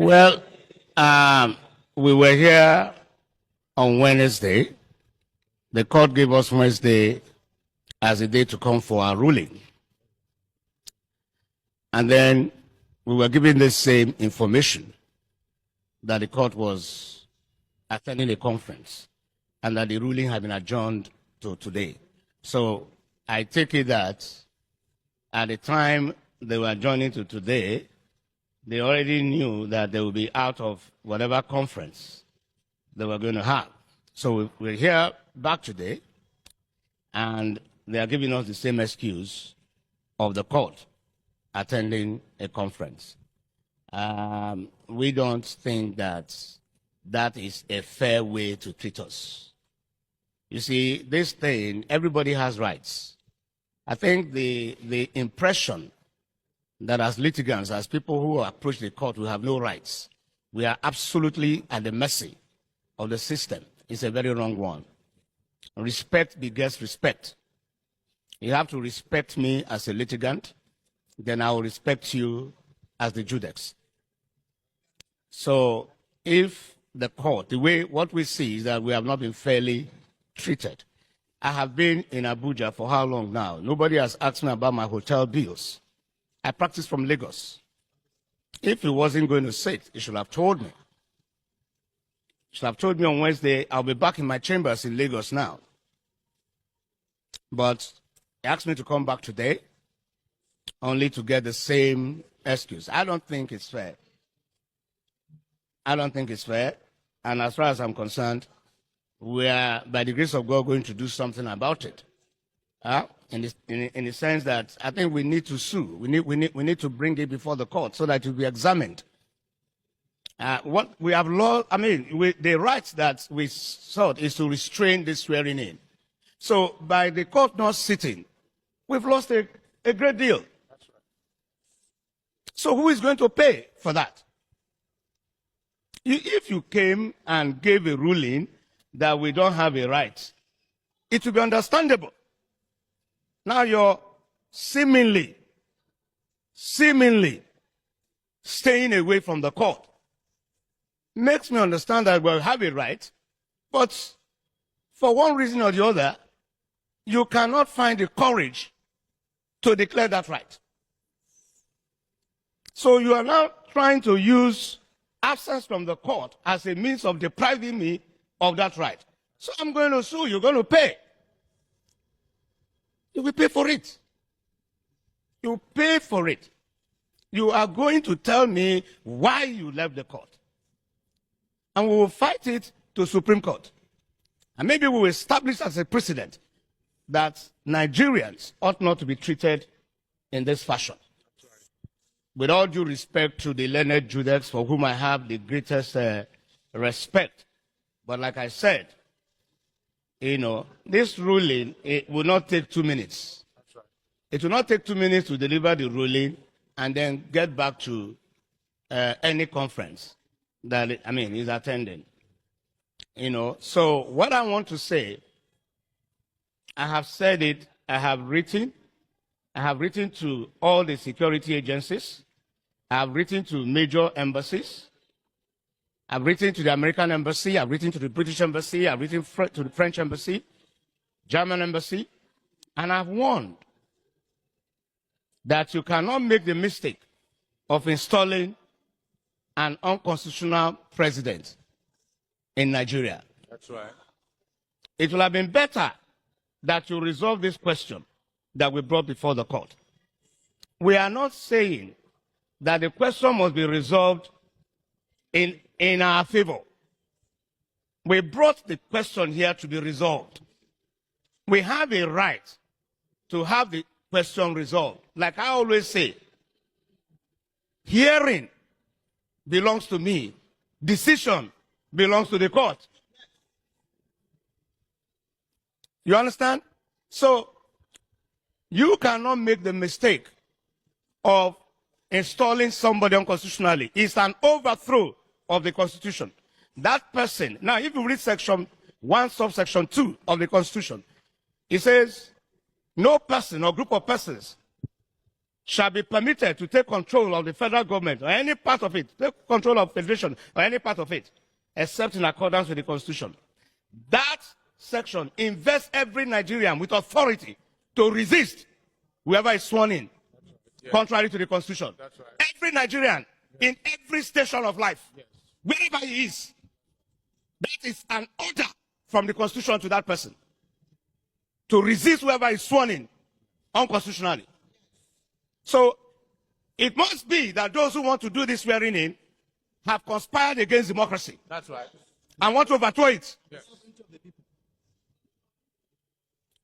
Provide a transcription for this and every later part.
Well, we were here on Wednesday. The court gave us Wednesday as a day to come for our ruling. And then we were given the same information that the court was attending a conference and that the ruling had been adjourned to today. So I take it that at the time they were adjourning to today, they already knew that they would be out of whatever conference they were going to have. So we're here back today, and they are giving us the same excuse of the court attending a conference. We don't think that that is a fair way to treat us. You see, this thing, everybody has rights. I think the impression that as litigants, as people who approach the court, we have no rights. We are absolutely at the mercy of the system. It's a very wrong one. Respect begets respect. You have to respect me as a litigant, then I will respect you as the judex. So if the court, what we see is that we have not been fairly treated. I have been in Abuja for how long now? Nobody has asked me about my hotel bills. I practice from Lagos. If he wasn't going to sit, he should have told me. He should have told me on Wednesday, I'll be back in my chambers in Lagos now. But he asked me to come back today, only to get the same excuse. I don't think it's fair. I don't think it's fair. And as far as I'm concerned, we are, by the grace of God, going to do something about it. In the sense that I think we need to sue. We need to bring it before the court so that it will be examined. What we have lost, the rights that we sought is to restrain this swearing in. So by the court not sitting, we've lost a great deal. That's right. So who is going to pay for that? If you came and gave a ruling that we don't have a right, it will be understandable. Now you're seemingly staying away from the court. Makes me understand that we have a right, but for one reason or the other, you cannot find the courage to declare that right. So you are now trying to use absence from the court as a means of depriving me of that right. So I'm going to sue, you're going to pay. You will pay for it. You pay for it. You are going to tell me why you left the court. And we will fight it to Supreme Court. And maybe we will establish as a precedent that Nigerians ought not to be treated in this fashion. With all due respect to the learned Judex, for whom I have the greatest respect. But like I said, this ruling, it will not take 2 minutes. That's right. It will not take 2 minutes to deliver the ruling and then get back to any conference that, is attending. So what I want to say, I have said it, I have written to all the security agencies, I have written to major embassies, I've written to the American embassy, I've written to the British embassy, I've written to the French embassy, German embassy, and I've warned that you cannot make the mistake of installing an unconstitutional president in Nigeria. That's right. It will have been better that you resolve this question that we brought before the court. We are not saying that the question must be resolved in our favor. We brought the question here to be resolved. We have a right to have the question resolved. Like I always say, hearing belongs to me, decision belongs to the court. You understand? So you cannot make the mistake of installing somebody unconstitutionally. It's an overthrow of the Constitution. That person, now if you read section 1, subsection 2 of the Constitution, it says, no person or group of persons shall be permitted to take control of the federal government or any part of it, take control of federation or any part of it, except in accordance with the Constitution. That section invests every Nigerian with authority to resist whoever is sworn in, contrary to the Constitution. That's right. Every Nigerian in every station of life, wherever he is, that is an order from the Constitution to that person to resist whoever is sworn in unconstitutionally. So it must be that those who want to do this swearing in have conspired against democracy. That's right. And want to overthrow it. Yes.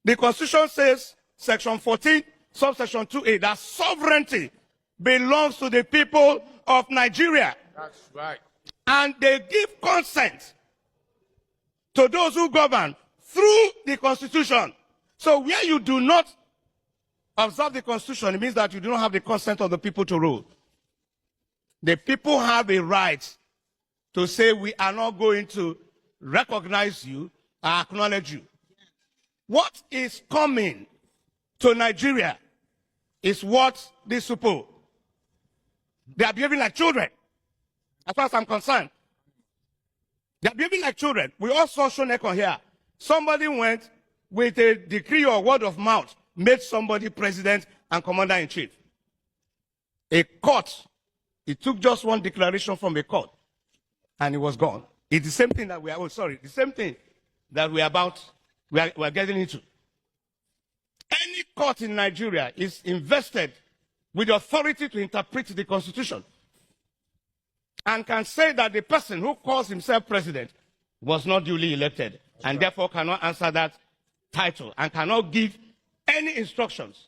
The Constitution says, Section 14, subsection 2A, that sovereignty belongs to the people of Nigeria. That's right. And they give consent to those who govern through the Constitution. So where you do not observe the Constitution, it means that you do not have the consent of the people to rule. The people have a right to say, we are not going to recognize you or acknowledge you. What is coming to Nigeria is what these people, they are behaving like children. As far as I'm concerned, they are behaving like children. We all saw Shoneko here. Somebody went with a decree or word of mouth, made somebody president and commander-in-chief. A court, it took just one declaration from a court, and it was gone. It's the same thing that we are, the same thing that we are getting into. Any court in Nigeria is invested with the authority to interpret the Constitution and can say that the person who calls himself president was not duly elected and therefore cannot answer that title and cannot give any instructions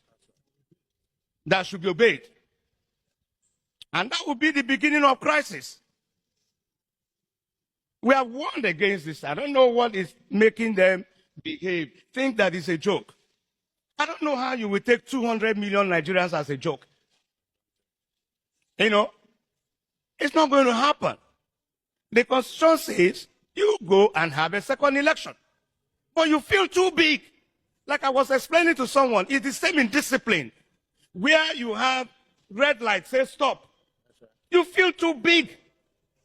that should be obeyed. And that would be the beginning of crisis. We have warned against this. I don't know what is making them behave, think that it's a joke. I don't know how you will take 200 million Nigerians as a joke. You know, it's not going to happen. The Constitution says you go and have a second election. But you feel too big. Like I was explaining to someone, it's the same in discipline. Where you have red light, say stop. You feel too big.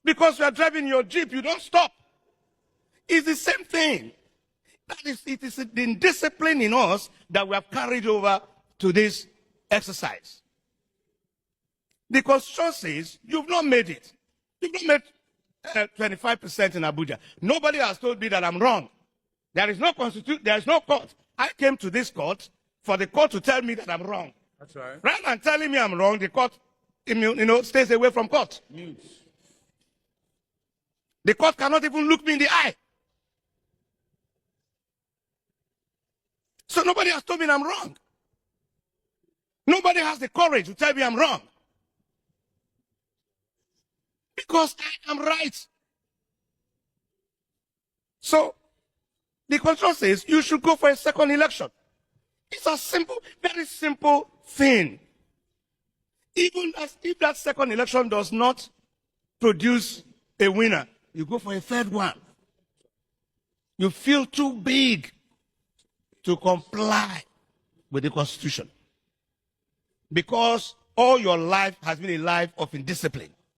Because you are driving your Jeep, you don't stop. It's the same thing. It is the indiscipline in us that we have carried over to this exercise. The Constitution says you've not made it. You've not made 25% in Abuja. Nobody has told me that I'm wrong. There is no constitution. There is no court. I came to this court for the court to tell me that I'm wrong. That's right. Rather than telling me I'm wrong, the court, stays away from court. News. The court cannot even look me in the eye. So nobody has told me I'm wrong. Nobody has the courage to tell me I'm wrong. Because I am right. So, the Constitution says you should go for a second election. It's a simple, very simple thing. Even if that second election does not produce a winner, you go for a third one. You feel too big to comply with the Constitution. Because all your life has been a life of indiscipline.